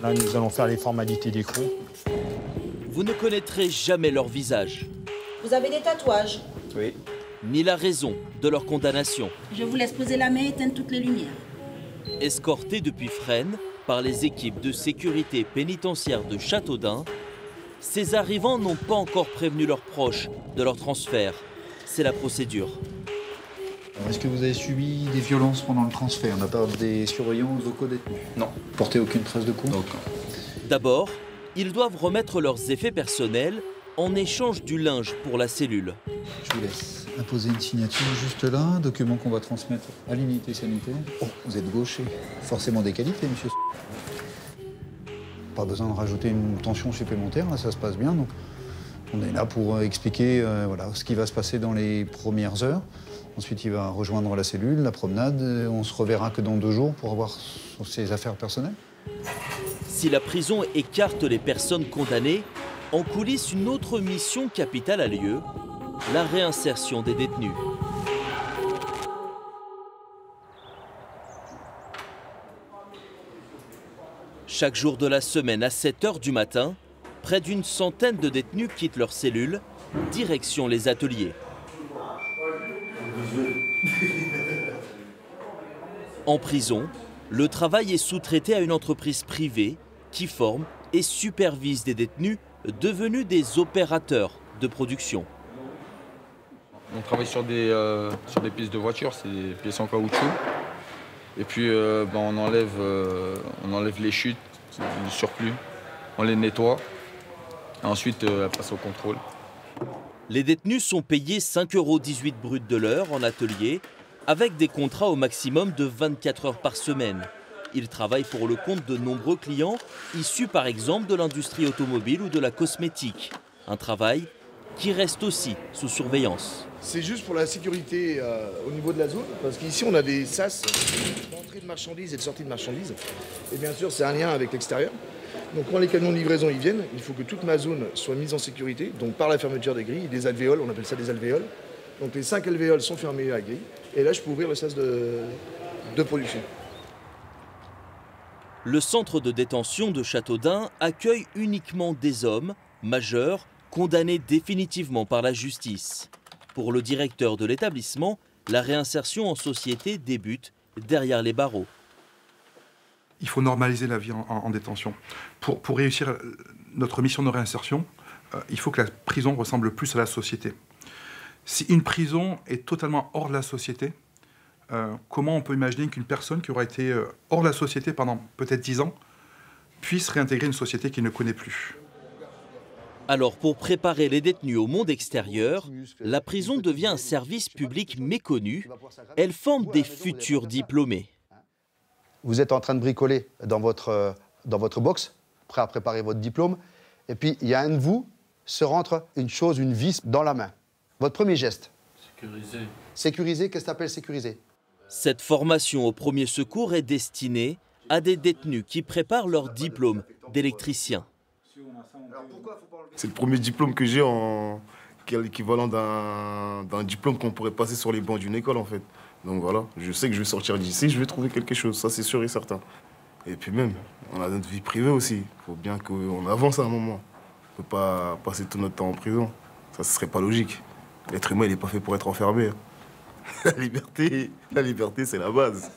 Là, nous allons faire les formalités d'écrou. Vous ne connaîtrez jamais leur visage. Vous avez des tatouages? Oui. Ni la raison de leur condamnation. Je vous laisse poser la main et éteindre toutes les lumières. Escortés depuis Fresnes par les équipes de sécurité pénitentiaire de Châteaudun, ces arrivants n'ont pas encore prévenu leurs proches de leur transfert. C'est la procédure. Est-ce que vous avez subi des violences pendant le transfert de la part des surveillants ou de co-détenus? Non. Portez aucune trace de coup? Aucun. D'abord, ils doivent remettre leurs effets personnels en échange du linge pour la cellule. Je vous laisse imposer une signature juste là, document qu'on va transmettre à l'unité sanitaire. Oh, vous êtes gaucher, forcément des qualités, monsieur. Pas besoin de rajouter une tension supplémentaire, là ça se passe bien. Donc on est là pour expliquer voilà, ce qui va se passer dans les premières heures. Ensuite, il va rejoindre la cellule, la promenade. On se reverra que dans 2 jours pour avoir ses affaires personnelles. Si la prison écarte les personnes condamnées, en coulisses, une autre mission capitale a lieu, la réinsertion des détenus. Chaque jour de la semaine à 7 h du matin, près d'une centaine de détenus quittent leur cellule, direction les ateliers. En prison, le travail est sous-traité à une entreprise privée qui forme et supervise des détenus devenus des opérateurs de production. On travaille sur des pièces de voiture, c'est des pièces en caoutchouc. Et puis on enlève les chutes, du surplus, on les nettoie. Et ensuite, elles passent au contrôle. Les détenus sont payés 5,18 € brut de l'heure en atelier, avec des contrats au maximum de 24 heures par semaine. Ils travaillent pour le compte de nombreux clients, issus par exemple de l'industrie automobile ou de la cosmétique. Un travail qui reste aussi sous surveillance. C'est juste pour la sécurité au niveau de la zone, parce qu'ici on a des sas d'entrée de marchandises et de sortie de marchandises. Et bien sûr c'est un lien avec l'extérieur. Donc quand les camions de livraison y viennent, il faut que toute ma zone soit mise en sécurité, donc par la fermeture des grilles, des alvéoles, on appelle ça des alvéoles. Donc les 5 alvéoles sont fermées à la grille, et là je peux ouvrir le sas de production. Le centre de détention de Châteaudun accueille uniquement des hommes majeurs condamnés définitivement par la justice. Pour le directeur de l'établissement, la réinsertion en société débute derrière les barreaux. Il faut normaliser la vie en détention. Pour réussir notre mission de réinsertion, il faut que la prison ressemble plus à la société. Si une prison est totalement hors de la société, comment on peut imaginer qu'une personne qui aura été hors de la société pendant peut-être 10 ans puisse réintégrer une société qu'il ne connaît plus? Alors, pour préparer les détenus au monde extérieur, la prison devient un service public méconnu. Elle forme des futurs diplômés. Vous êtes en train de bricoler dans votre box, prêt à préparer votre diplôme, et puis il y a un de vous se rentre une chose, une vis dans la main. Votre premier geste? Sécuriser. Sécuriser, qu'est-ce que tu appelles sécuriser? Cette formation au premier secours est destinée à des détenus qui préparent leur diplôme d'électricien. C'est le premier diplôme que j'ai qui est l'équivalent d'un diplôme qu'on pourrait passer sur les bancs d'une école en fait. Donc voilà, je sais que je vais sortir d'ici, je vais trouver quelque chose, ça c'est sûr et certain. Et puis même, on a notre vie privée aussi, il faut bien qu'on avance à un moment. On ne peut pas passer tout notre temps en prison, ça ne serait pas logique. L'être humain il n'est pas fait pour être enfermé. La liberté c'est la base.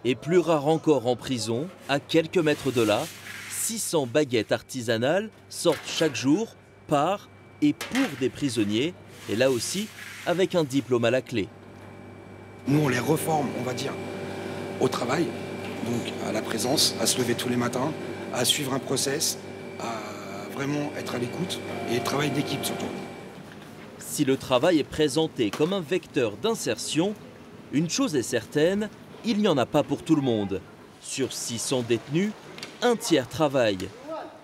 Et plus rare encore en prison, à quelques mètres de là, 600 baguettes artisanales sortent chaque jour par et pour des prisonniers, et là aussi avec un diplôme à la clé. Nous, on les reforme, on va dire, au travail, donc à la présence, à se lever tous les matins, à suivre un process, à vraiment être à l'écoute et travail d'équipe surtout. Si le travail est présenté comme un vecteur d'insertion, une chose est certaine, il n'y en a pas pour tout le monde. Sur 600 détenus, un tiers travaille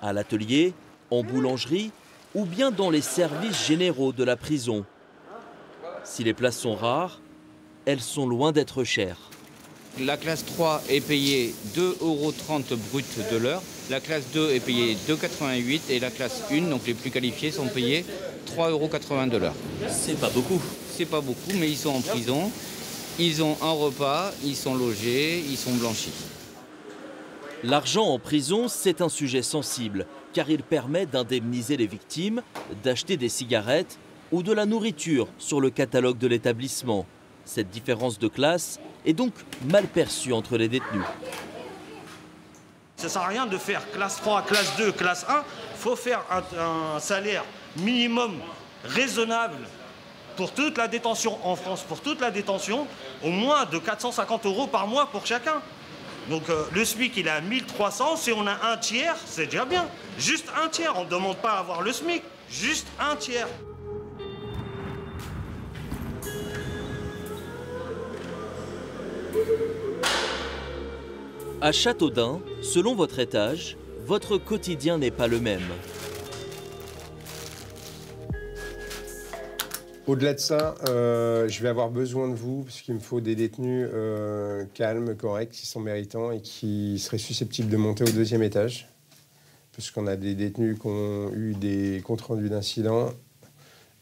à l'atelier, en boulangerie ou bien dans les services généraux de la prison. Si les places sont rares, elles sont loin d'être chères. La classe 3 est payée 2,30 € brut de l'heure, la classe 2 est payée 2,88 € et la classe 1, donc les plus qualifiés, sont payés 3,80 € de l'heure. C'est pas beaucoup. C'est pas beaucoup, mais ils sont en prison, ils ont un repas, ils sont logés, ils sont blanchis. L'argent en prison, c'est un sujet sensible, car il permet d'indemniser les victimes, d'acheter des cigarettes ou de la nourriture sur le catalogue de l'établissement. Cette différence de classe est donc mal perçue entre les détenus. Ça ne sert à rien de faire classe 3, classe 2, classe 1. Il faut faire un salaire minimum raisonnable pour toute la détention en France, pour toute la détention, au moins de 450 € par mois pour chacun. Donc le SMIC, il est à 1300. Si on a un tiers, c'est déjà bien. Juste un tiers. On ne demande pas à avoir le SMIC. Juste un tiers. À Châteaudun, selon votre étage, votre quotidien n'est pas le même. Au-delà de ça, je vais avoir besoin de vous, parce qu'il me faut des détenus calmes, corrects, qui sont méritants et qui seraient susceptibles de monter au 2e étage. Parce qu'on a des détenus qui ont eu des comptes rendus d'incidents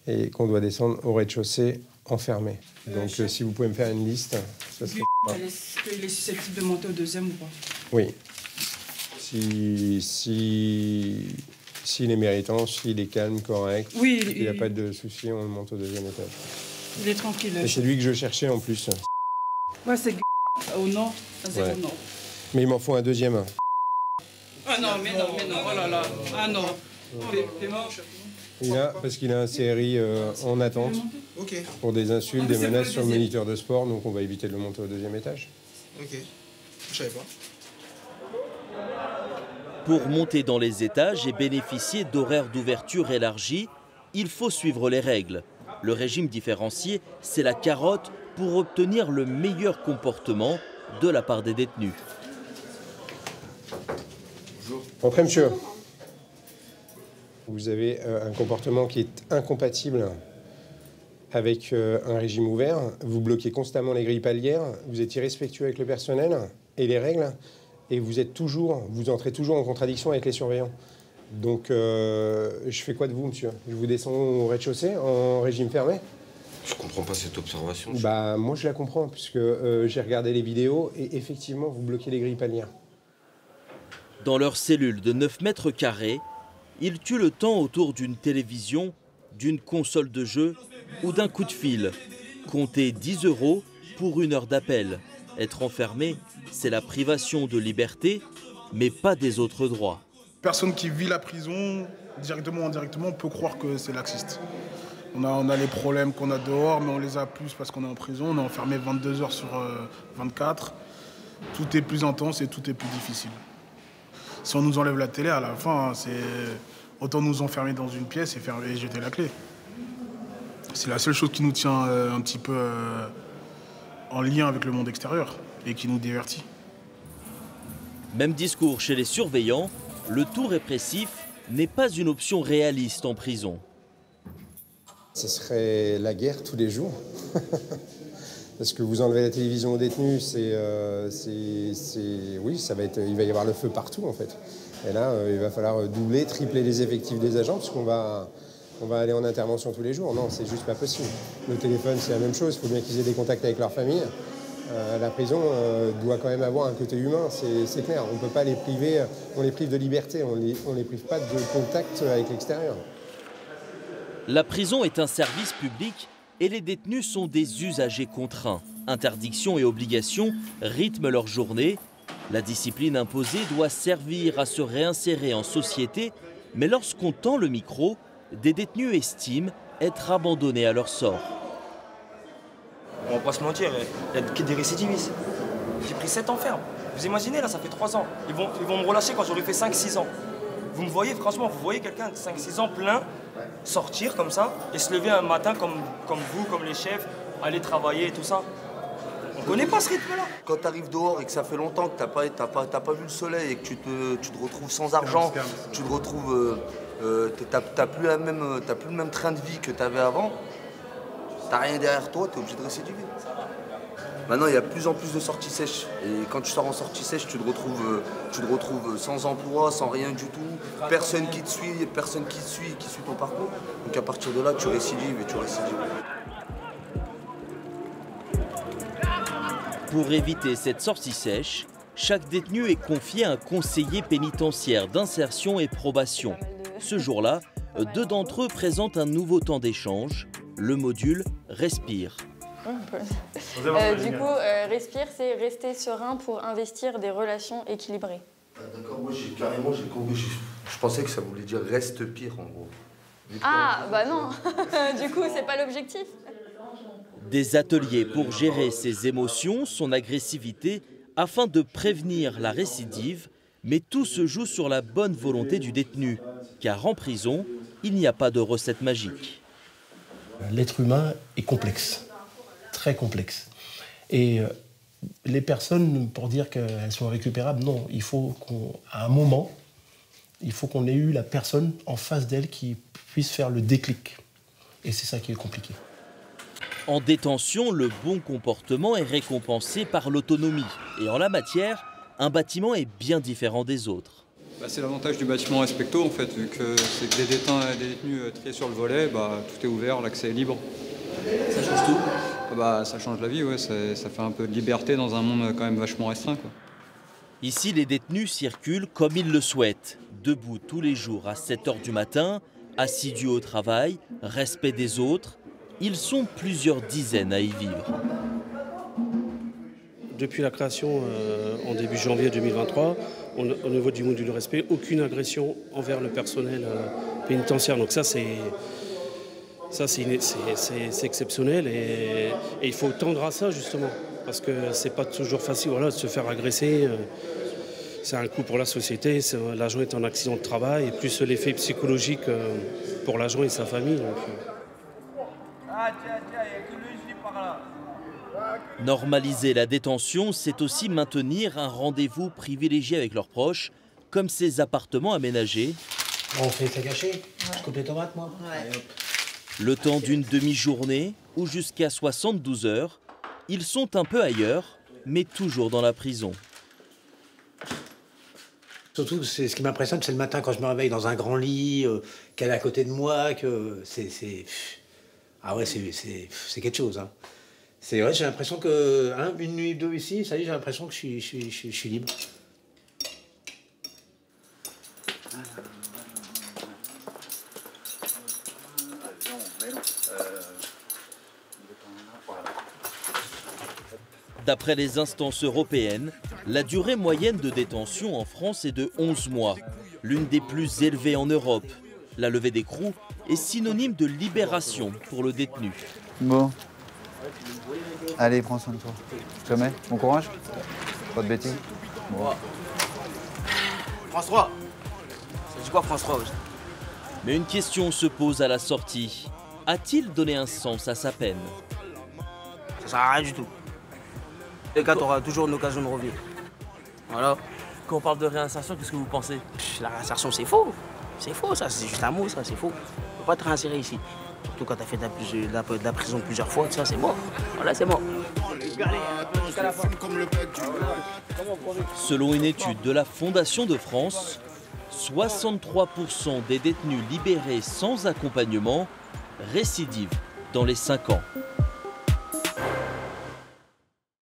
et qu'on doit descendre au rez-de-chaussée enfermés. Donc si vous pouvez me faire une liste, ça serait... Est-ce qu'il est susceptible de monter au 2e ou pas? Oui. S'il est méritant, s'il est calme, correct, oui, il n'y a pas de souci, on le monte au 2e étage. Il est tranquille. Et c'est lui que je cherchais en plus. Ouais, c'est au nord. C'est ouais. au nord. Mais il m'en faut un 2e. Ah non, mais non, oh là là. Ah non. T'es mort. Il a, parce qu'il a un CRI en attente pour des insultes, des menaces sur le moniteur de sport, donc on va éviter de le monter au 2e étage. Ok, je savais pas. Pour monter dans les étages et bénéficier d'horaires d'ouverture élargis, il faut suivre les règles. Le régime différencié, c'est la carotte pour obtenir le meilleur comportement de la part des détenus. Entrez, monsieur. Vous avez un comportement qui est incompatible avec un régime ouvert. Vous bloquez constamment les grilles palières, vous êtes irrespectueux avec le personnel et les règles, et vous entrez toujours en contradiction avec les surveillants. Donc, je fais quoi de vous, monsieur? Je vous descends au rez-de-chaussée en régime fermé? Je comprends pas cette observation. Bah, moi, je la comprends, puisque j'ai regardé les vidéos, et effectivement, vous bloquez les grilles palières. Dans leur cellule de 9 mètres carrés, ils tuent le temps autour d'une télévision, d'une console de jeu ou d'un coup de fil. Comptez 10 € pour 1 heure d'appel. Être enfermé, c'est la privation de liberté, mais pas des autres droits. Personne qui vit la prison, directement ou indirectement, peut croire que c'est laxiste. On a les problèmes qu'on a dehors, mais on les a plus parce qu'on est en prison. On est enfermé 22 heures sur 24. Tout est plus intense et tout est plus difficile. Si on nous enlève la télé, à la fin, c'est autant nous enfermer dans une pièce et jeter la clé. C'est la seule chose qui nous tient un petit peu en lien avec le monde extérieur et qui nous divertit. Même discours chez les surveillants, le tout répressif n'est pas une option réaliste en prison. Ce serait la guerre tous les jours. Parce que vous enlevez la télévision aux détenus, oui, il va y avoir le feu partout en fait. Et là, il va falloir doubler, tripler les effectifs des agents, parce qu'on va aller en intervention tous les jours. Non, c'est juste pas possible. Le téléphone, c'est la même chose. Il faut bien qu'ils aient des contacts avec leur famille. La prison doit quand même avoir un côté humain, c'est clair. On ne peut pas les priver, on les prive de liberté, on les prive pas de contact avec l'extérieur. La prison est un service public et les détenus sont des usagers contraints. Interdictions et obligations rythment leur journée. La discipline imposée doit servir à se réinsérer en société, mais lorsqu'on tend le micro, des détenus estiment être abandonnés à leur sort. On va pas se mentir, il y a des récidivistes. J'ai pris 7 ans ferme. Vous imaginez, là, ça fait 3 ans. Ils vont me relâcher quand j'aurai fait 5-6 ans. Vous me voyez, franchement, vous voyez quelqu'un de 5-6 ans plein sortir comme ça et se lever un matin comme vous, comme les chefs, aller travailler et tout ça. On connaît pas ce rythme-là. Quand tu arrives dehors et que ça fait longtemps que t'as pas vu le soleil et que tu te retrouves sans argent, tu te retrouves, t'as plus le même train de vie que tu avais avant, t'as rien derrière toi, tu es obligé de récidiver. Maintenant, il y a de plus en plus de sorties sèches. Et quand tu sors en sortie sèche, tu te retrouves sans emploi, sans rien du tout. Personne qui te suit, qui suit ton parcours. Donc à partir de là, tu récidives et tu récidives. Pour éviter cette sortie sèche, chaque détenu est confié à un conseiller pénitentiaire d'insertion et probation. Ce jour-là, 2 d'entre eux présentent un nouveau temps d'échange, le module Respire. Respire, c'est rester serein pour investir des relations équilibrées. D'accord, moi j'ai compris. Je pensais que ça voulait dire reste pire en gros. Ah, bah non. Du coup, c'est pas l'objectif. Des ateliers pour gérer ses émotions, son agressivité, afin de prévenir la récidive, mais tout se joue sur la bonne volonté du détenu, car en prison, il n'y a pas de recette magique. L'être humain est complexe, très complexe. Et les personnes, pour dire qu'elles sont récupérables, non. Il faut qu'à un moment, il faut qu'on ait eu la personne en face d'elle qui puisse faire le déclic. Et c'est ça qui est compliqué. En détention, le bon comportement est récompensé par l'autonomie. Et en la matière, un bâtiment est bien différent des autres. C'est l'avantage du bâtiment Respecto, en fait, vu que c'est des détenus et des détenus triés sur le volet, tout est ouvert, l'accès est libre. Ça change tout? Ça change la vie, ouais. Ça fait un peu de liberté dans un monde quand même vachement restreint, quoi. Ici, les détenus circulent comme ils le souhaitent, debout tous les jours à 7 h du matin, assidus au travail, respect des autres. Ils sont plusieurs dizaines à y vivre. Depuis la création en début janvier 2023, au niveau du module respect, aucune agression envers le personnel pénitentiaire. Donc ça, c'est exceptionnel et il faut tendre à ça justement, parce que c'est pas toujours facile de se faire agresser. C'est un coût pour la société, l'agent est en accident de travail, et plus l'effet psychologique pour l'agent et sa famille. Donc, Normaliser la détention, c'est aussi maintenir un rendez-vous privilégié avec leurs proches, comme ces appartements aménagés. On fait ça gâché. Je coupe les tomates, moi. Ouais. Le temps d'une demi-journée ou jusqu'à 72 heures, ils sont un peu ailleurs, mais toujours dans la prison. Surtout, ce qui m'impressionne, c'est le matin quand je me réveille dans un grand lit, qu'elle est à côté de moi, que ah ouais, c'est quelque chose. Hein. C'est vrai, j'ai l'impression que une nuit ou deux ici, ça y est, j'ai l'impression que je suis libre. D'après les instances européennes, la durée moyenne de détention en France est de 11 mois, l'une des plus élevées en Europe. La levée d'écrou est synonyme de libération pour le détenu. Bon. Allez, prends soin de toi. Jamais. Bon courage. Pas de bêtises. Bon. France 3. Ça dit quoi France 3 ? Mais une question se pose à la sortie. A-t-il donné un sens à sa peine? Ça sert à rien du tout. Les gars, t'auras toujours une occasion de revenir. Voilà. Quand on parle de réinsertion, qu'est-ce que vous pensez? La réinsertion, c'est faux. C'est faux, ça. C'est juste un mot, ça. C'est faux. On peut pas te réinsérer ici. Surtout quand t'as fait de la prison plusieurs fois, ça, c'est mort. Voilà, c'est mort. Selon une étude de la Fondation de France, 63% des détenus libérés sans accompagnement récidivent dans les 5 ans.